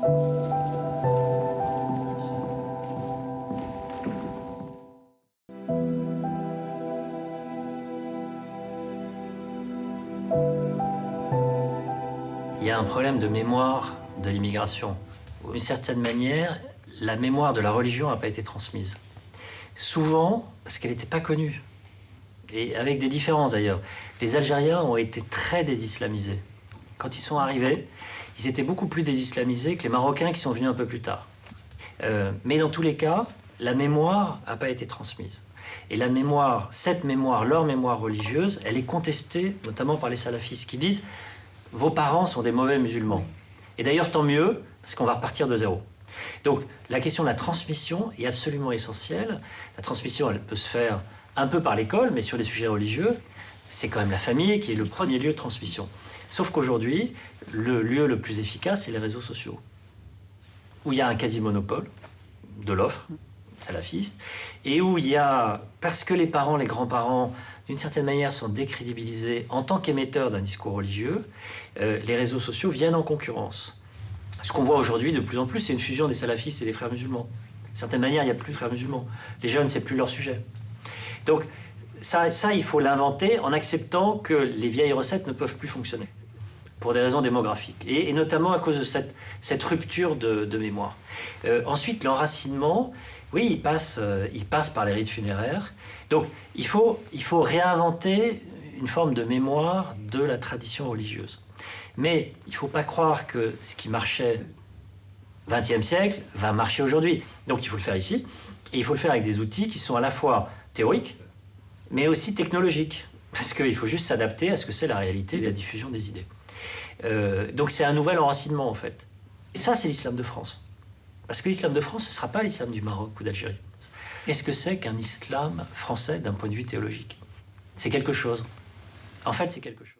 Il y a un problème de mémoire de l'immigration. D'une certaine manière, la mémoire de la religion n'a pas été transmise. Souvent, parce qu'elle n'était pas connue. Et avec des différences d'ailleurs. Les Algériens ont été très désislamisés. Quand ils sont arrivés, ils étaient beaucoup plus désislamisés que les Marocains qui sont venus un peu plus tard. Mais dans tous les cas, la mémoire n'a pas été transmise. Et la mémoire, cette mémoire, leur mémoire religieuse, elle est contestée notamment par les salafistes qui disent « vos parents sont des mauvais musulmans ». Et d'ailleurs, tant mieux, parce qu'on va repartir de zéro. Donc, la question de la transmission est absolument essentielle. La transmission, elle peut se faire un peu par l'école, mais sur les sujets religieux, c'est quand même la famille qui est le premier lieu de transmission. Sauf qu'aujourd'hui, le lieu le plus efficace, c'est les réseaux sociaux, où il y a un quasi-monopole de l'offre salafiste, et où il y a, parce que les parents, les grands-parents, d'une certaine manière, sont décrédibilisés en tant qu'émetteurs d'un discours religieux, les réseaux sociaux viennent en concurrence. Ce qu'on voit aujourd'hui de plus en plus, c'est une fusion des salafistes et des frères musulmans. D'une certaine manière, il n'y a plus de frères musulmans. Les jeunes, c'est plus leur sujet. Donc, ça il faut l'inventer en acceptant que les vieilles recettes ne peuvent plus fonctionner, pour des raisons démographiques, et notamment à cause de cette rupture de mémoire. Ensuite, l'enracinement, oui, il passe par les rites funéraires. Donc, il faut réinventer une forme de mémoire de la tradition religieuse. Mais il ne faut pas croire que ce qui marchait au XXe siècle va marcher aujourd'hui. Donc, il faut le faire ici, et il faut le faire avec des outils qui sont à la fois théoriques, mais aussi technologiques, parce qu'il faut juste s'adapter à ce que c'est la réalité de la diffusion des idées. Donc c'est un nouvel enracinement, en fait. Et ça, c'est l'islam de France. Parce que l'islam de France, ce ne sera pas l'islam du Maroc ou d'Algérie. Qu'est-ce que c'est qu'un islam français d'un point de vue théologique? C'est quelque chose. En fait, c'est quelque chose.